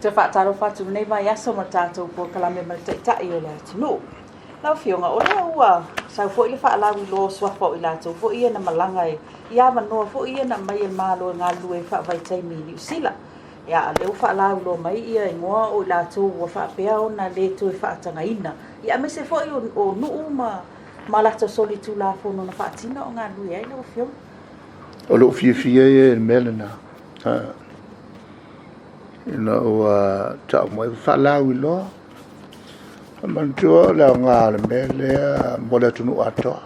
te whaataro whatu nei mai aso ma tātou po kalame ma te tai o le atunu. Lau whionga o lea ua, sau fo i le whaalawi lo swapa o i lātou, fo ia na malanga e, ia manoa fo ia na mai e mālo ngā lue whaavai taimi ni usila. Ia leu whaalawi lo mai ia ingoa o i lātou ua whaapea o na le tu e whaatanga ina. Ia me se fo i o nuu ma lātou soli tu la fono na whaatina o ngā lue ai lau whionga. O lo fia e melena. Ina ua tau mai whaalawi lo. Mantua la ngā le mele mo le tunu atoa.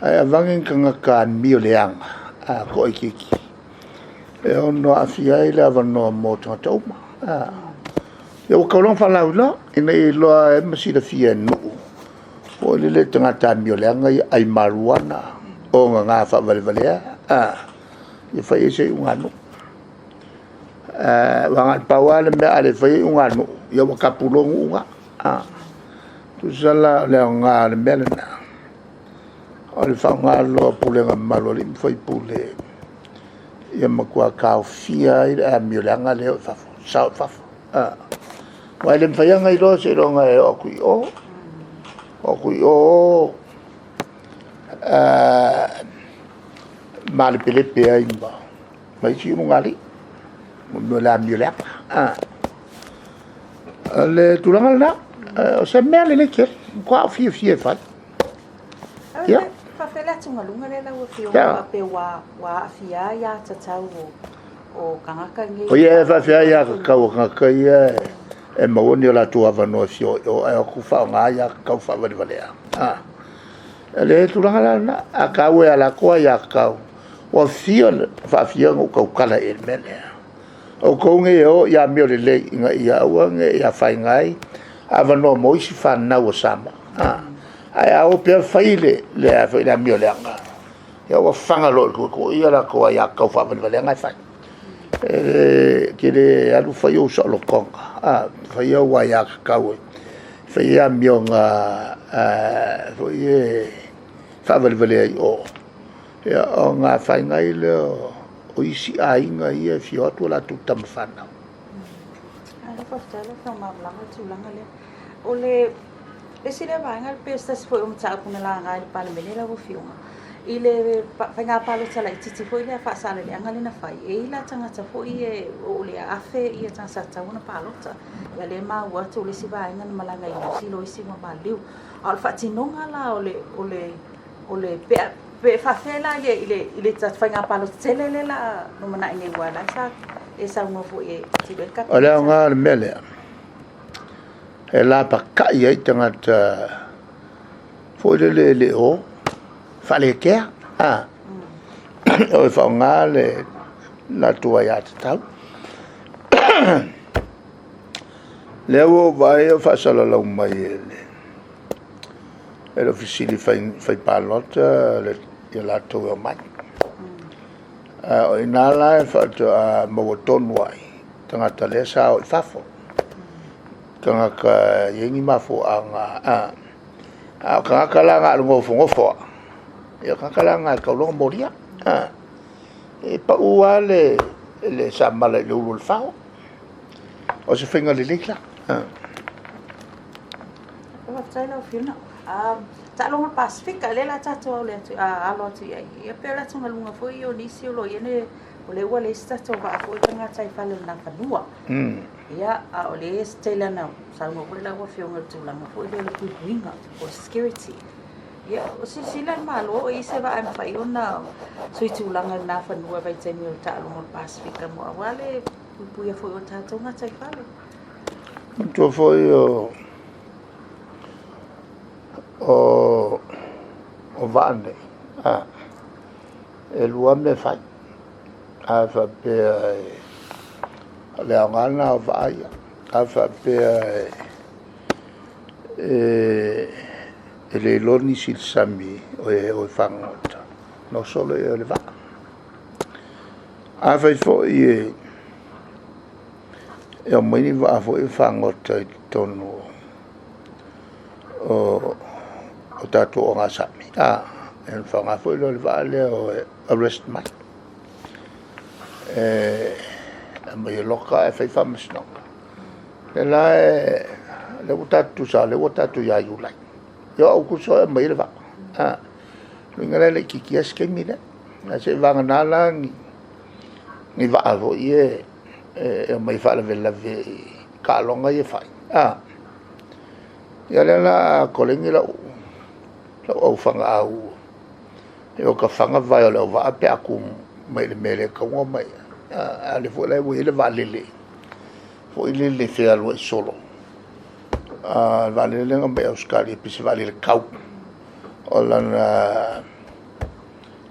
Ai avangin ka ngaka mio leanga a ko ikiki. E ono afia ile avano mo tau ma. Ya o kaulong whaalawi lo ina I loa e masira fia nu. O le tangata mio leanga ai maruana o ngā whavalewalea. Ia whai e se unganu. Wangat pawa le mea ale whai unganu. Ia wakapulongu unga. Tu sala le nga le melena. O le whanga loa pule ngā malo li mwhai pule. Ia makua kao fia I le miolanga leo whafo. Sao whafo. Wai le mwhaianga I loa se ronga e o kui o. O kui o. Mali pelepe ai mba. Mai si mungali. Mo la miolanga. Le tulanga na. O se mea le ke kwa fia fai. Ya. Fa fela tunga lunga le la fio pe wa fia ya tatau o kangaka ngi. O ye fa fia ya ka o kangaka ye e maoni o la tua vano fio o e ku fa nga ya ka fa vale vale. Le tulanga na a ka we ala ko ya ka o fio fa fia o ka kala e mele. O ko nge o ya mi o le nga ya o nge ya fai ngai ava no moisi fan na o sama ai a o pe faile le a faile mi o le anga ya o fanga lo ko ia la ko ya ka fa vale ngai fa ke le alu fa yo so lo konga fa yo wa ya ka we fa ya mi o nga fo ye fa vale o ya o nga fa ngai le o isi ai ngai e fio tu la tu tam fana Fastelo from Mablanga to Langale. Ole, le sile vangal pestas foi tapuna la ngai palmenela o fiuma. Ile fanga palo tala titi foi le fa sala le angali na fai. E ila tanga ta foi e ole afe ia tanga sa una palota. Ya le ma wa to le siba ina malanga ina silo isi mo baliu. Al fatinonga la ole pe fa fela ile ta fanga palo tele la no mana ine wala sa esa mo foi tibeka. Olha nga mele. Ela pa ka ye tanga foi le o fale ke o fa nga le la tua ya tau. Le o vai fa sala la mai le officili fai palota le la tua mai. O inala fa mo ton wai tanga tale sa o fafo tanga ka yengi mafo anga ka kala nga ngo fo ya ka kala nga ka lo moria e pa uale le sa mala le ul fao o se fenga le lekla Wa tsala fina ta lo Pacific le la tato le a lo tu e pe la tunga lunga foi o nisi o lo yene o le wale sta to ba foi tanga tai fale na fanua ya a o le stela na sa mo la wa fionga tu la foi le kuinga o security ya o si sila malo o ise ba am fai ona so tu la na fanua vai temi o ta lo Pacific mo wale pu ya foi o tato na tai fale to foi o vane e lua me fai a fa pe le angana vai a fa pe le loni sil sami o fangota no solo e le va a fa fo e o mini va fo e fangota tonu o tatu o ngā sami. En whanga fwoi lo le vale o arrest mai. mai loka e fai famasnonga e la le utatu sa le utatu ya yulai yo au kuso e mai le va ngale le kikias ke mile na se vanga nala ni va avo ye e mai fa le vela ve ka longa ye fai ya le la kolengi la o fanga au e o ka fanga vai o le va pe aku mai le mele ka ngo mai ale fo le we le va lele fo ile le fe alo solo va lele ngombe auskali pisi va le kau o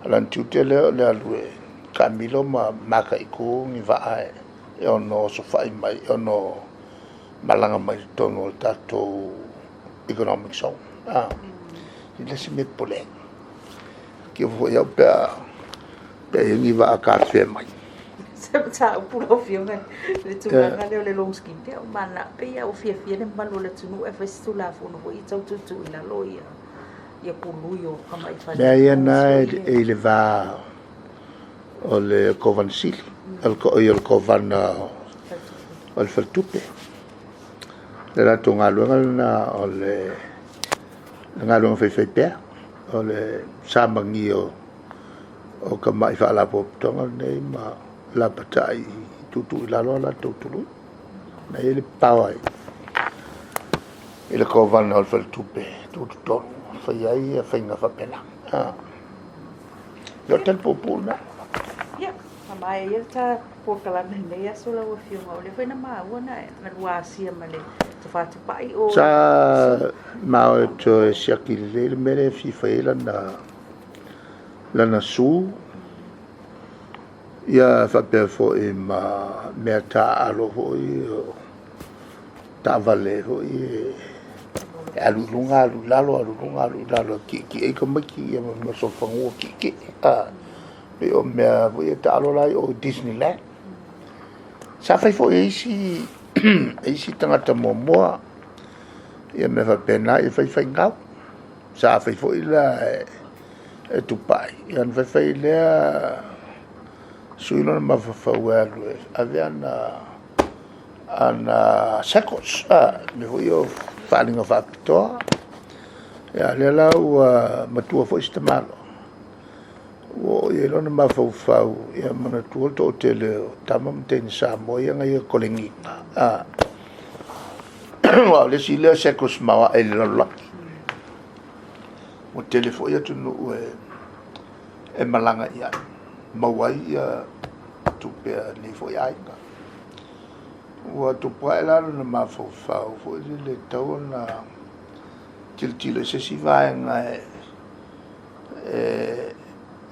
lan tutele le alue Camilo maka iku ni va ai e ono so fai mai ono malanga mai tono tato economic so il si met poleng che voglio per ni va a caffè mai se sa pulo fiona le tunga le long skin te mana pe ya o fia ne malo le tunu e festu la fu no i tau tu na loia ia puluio kama i fa ya na e le va o le covansil il covan al faltupe la tunga luanga o le ngalo fe pe o le samangi o kama i fa la pop tonga nei ma la patai tutu la lola tutu na ele pawai ele covan al faltupe tutu fa ia fa inga fa pena yo tempo pulna ya mai ia ta por kala nei ya sola o fiuma o le foi na ma ona na ruasia male te fa te pai o sa ma to siakile mele fi faila la na su ia fa pe fo e ma meta alo fo ta vale fo alu lunga lalo ki e como ki e ma so fango ki e o me vo e ta alo lai o Disneyland sa fai fo e si tangata momoa ia me fa pena e fai ngau sa fai fo ila e tupai ia fai lea suilo ma fa welu ave ana secos me voy falling of apto ya le la matua fo istamalo o ye lo ma fa ya mana tu to tele tamam ten sa mo ya ngai kolengi wa le si le secos ma e lo la o telefo ya tu no e malanga ya mawai tu pe ni fo ya inga wa tu pa la na ma fo le tau na til se si va nga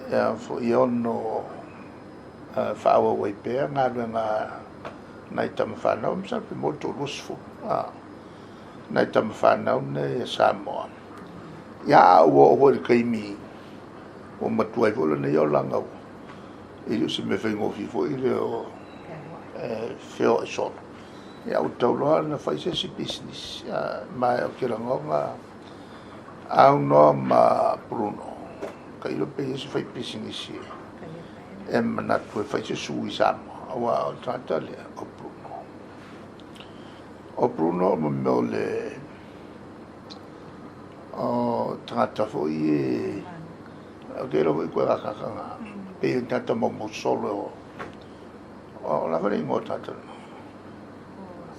ya fo yo no fa wa we pe nga na tam fa na sa pe molto lusfo na tam fa na ne sa mo ya wo kai mi o matua vo le yo langa e se me fai ngofi fo ile o feo so ya o tolo na fai se business ma o ke la ngonga au no ma Bruno kai lo pe se fai business e mana tu fai se sui sama wa o tata le o Bruno mo le o tata fo ye che lo vuoi quella cacca e intanto mo solo la farei in tanto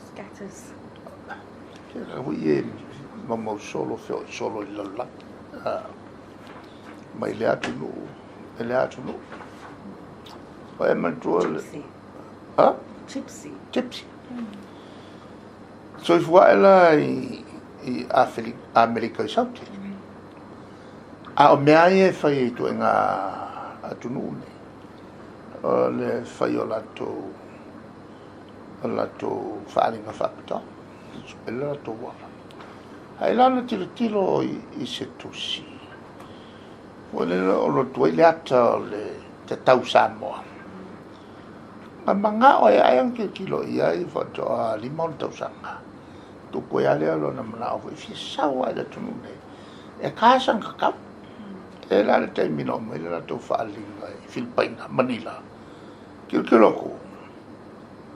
scatters che la vuoi mo solo il la ma il altro no poi man tu gypsy so if wa la i America South o mea e fai tu nga atunune o le fai o lato wharinga whapita e le lato wala hai lana tilo i se tusi o lo tuai le ata o le te tau Samoa ma manga o e ayang ke kilo i ai whato a limon tau sanga tu koe ale alo na mana o fi sawa le tunune e kāsang kakau e la le termino me la to fali Filipina Manila kilo ko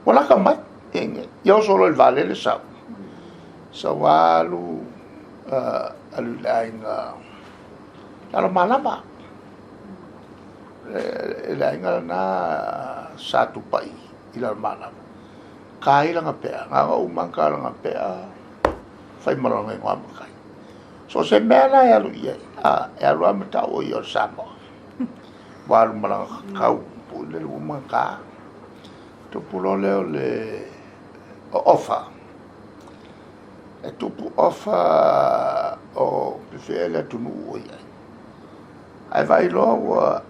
wala ka mai inge yo solo il vale le sa walu alu lainga ala malama lainga na satu pai ila malama kai langa pea nga umang ka langa pea fai malanga ngwa kai so se mena ya lu ye ya lu amata o yo samo walu malanga kau pu le umang ka to pulo le offer e tupu offer o prefere tu nu o ia ai vai lo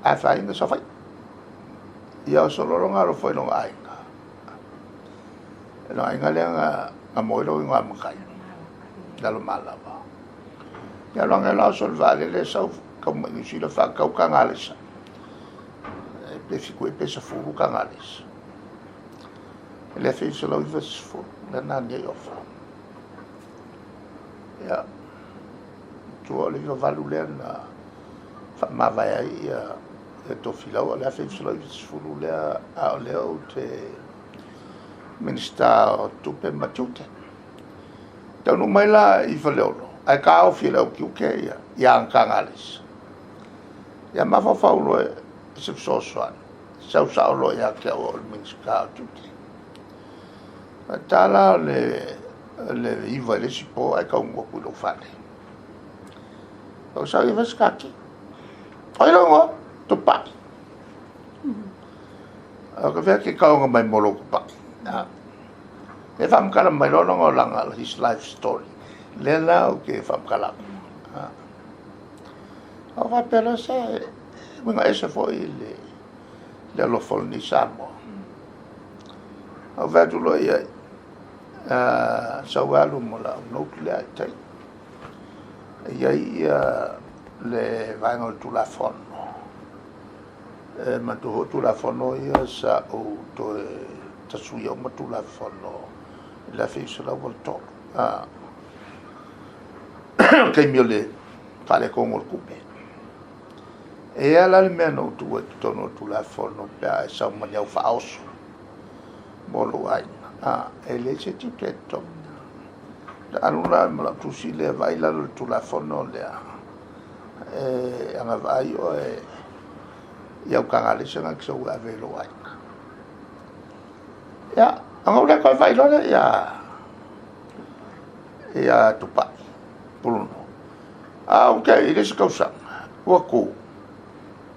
ai vai nga so fai ia solo longa ro foi longa ai no ainga le nga moilo nga makai dalo malava ya longa la sol vale le so como ni si lo fa ka ngales e pe fiku e pe sa fu ka ngales le fe so lo vis fu na na ne ofa ya tu ole lo valu le na fa ma vai ai e to fila le fe so lo vis fu le a le o te Minister tupe matute. Tau mai la I whaleolo. Ai ka o fila o ki uke ia ang kangalis. Ia mawhawhau loe sip sosoan. Sau sao loe ia kia o Minister tute. Tala le iwa le sipo ai ka ungo kuilo whale. Tau sao iwa skaki. Oi longo, tupai. Ka vea ki kaunga mai molo kupaki. E whamkara mai rono ngō langa his life story. Le lau ke whamkara. O whapera se, mga ese foi le alofol ni Samoa. O wētulo ia, sa walu mo la unoutu le ai tei. Ia le vaingo tu la fono. Ma tu la fono ia sa o to tasui o matu la fono la fei la volto che mio le fare con il coupe e alla almeno tu tono tu la fono per sa mania falso bolo ai e le c'è tutto allora la tu si le vai la tu la fono le e ana vai o e ia kangale sanga que so avelo ai ya ang udah kau fai lola ya tupai puluno okay ini sekausan waku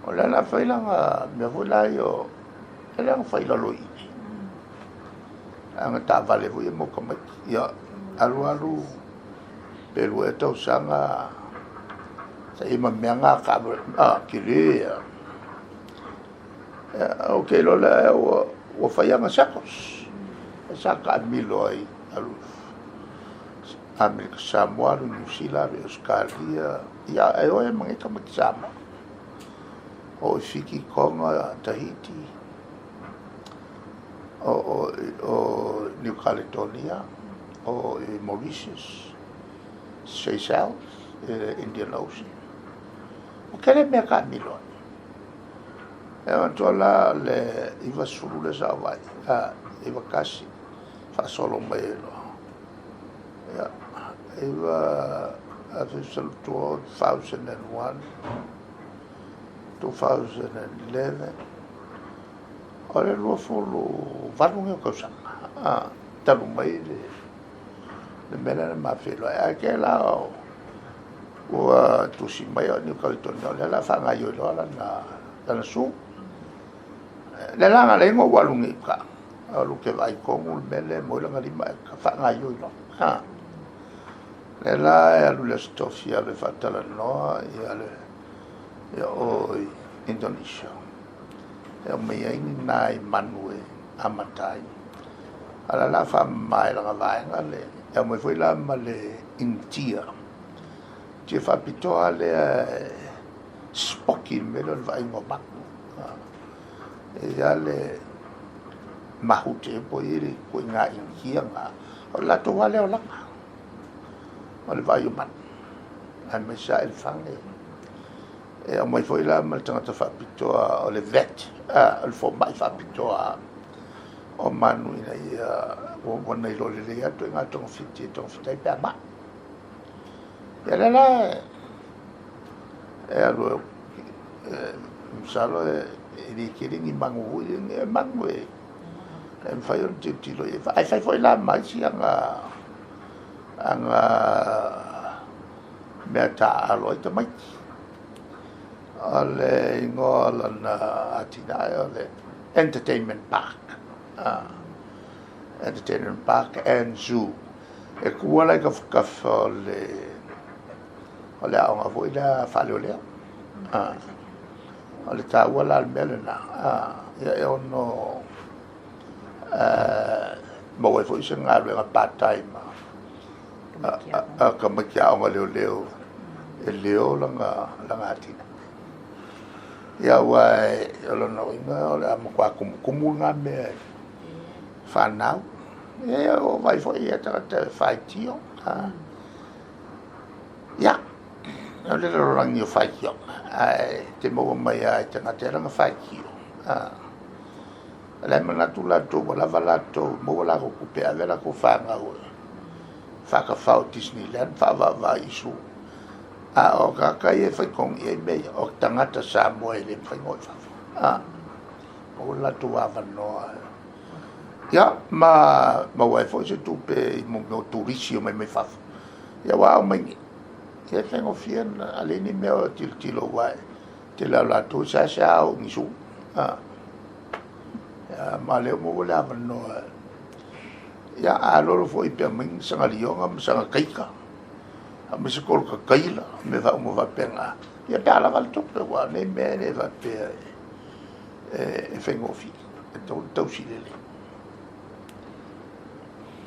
ola na fai lang me vola yo lang fai lolo ini ang ta vale vo mo como ya alu pelu eto sanga sa ima menga ka kiri okay lola o faianga sakos saka miloi alu Amerika Samoa New Zealand Australia ia e o mangi ka matsama o fiki konga Tahiti o New Caledonia o Mauritius Seychelles Indian Ocean o kele me ka miloi tola le iwa suru le zawai iwa kasi fa solo maelo ya iwa official 2001 2011 ore lo folo varu nge kosa talu mai le mena ma felo ke la o tu si mai ni ka to la fa nga yo na su le langa le ngo walungi ka lu ke vai kongu mele mo langa lima ka fa nga yo no le la lu le stofia le fatala no e o Indonesia e o me ai nai manue amatai ala la fa mai la vai ngale e mo foi la male intia che fa pito ale spoki mele vai ngo bak e ale mahute poiri ko nga inkia nga la to wale o la o le vai man an me sa el fange e mo foi la mal tanga fa pito o le vet il faut mai fa pito o manu ina ia o wana i lole le atu ngā tonga whitai pia ma. Ia lana e alu msalo e ni kiringi mangu hui e mangu e mwhai on tilo e ai whai fwoi la mai si anga mea ta alo i ta mai. Ole ingoa lana atina e ole entertainment park. Entertainment park and zoo. E kua lai ka whakawha ole aonga fwoi la whale o lea. Ole tā ua la mele na. Ia e ono maua fwoi se ngā ruenga part-time. Ka maki aonga leo e leo langa atina. Ia wai olo no inga ole amakua kumu ngā mea whanau. Ia o vai fwoi ia taka whai tio. Ia. Ia le rangi o whai tio. Te maua mai ai tanga te ranga whai tio. Le manatu lato, walawa lato, maua lako kupea vera ko whanga ua. Whakawhao Disneyland, whawawa isu. O kakai e whaikongi e mei, o tangata Samoa e le whaingoi whawa. O lato wawa noa. Ia, ma wai fwoi se tupe i mo turisi o mai mai whawa. Ia wao maingi. Ia whaingo whian, aleni mea o tilo wai. Te lau lato sa au ngisu. Ia, ma leo mo wale awa noa. Ia, a loro fwoi pia mingi sanga lionga, sanga kaika. Me se kol ka kaila me va mo va penga ia pala val tupe wa ne me ne va pe e fengo fi to silele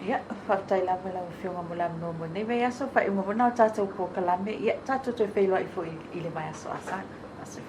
ia fatai la vela o fionga mo la no mo ne me aso fa mo na tata ko kalame ia tata to fe lo i fo i le mai aso asa aso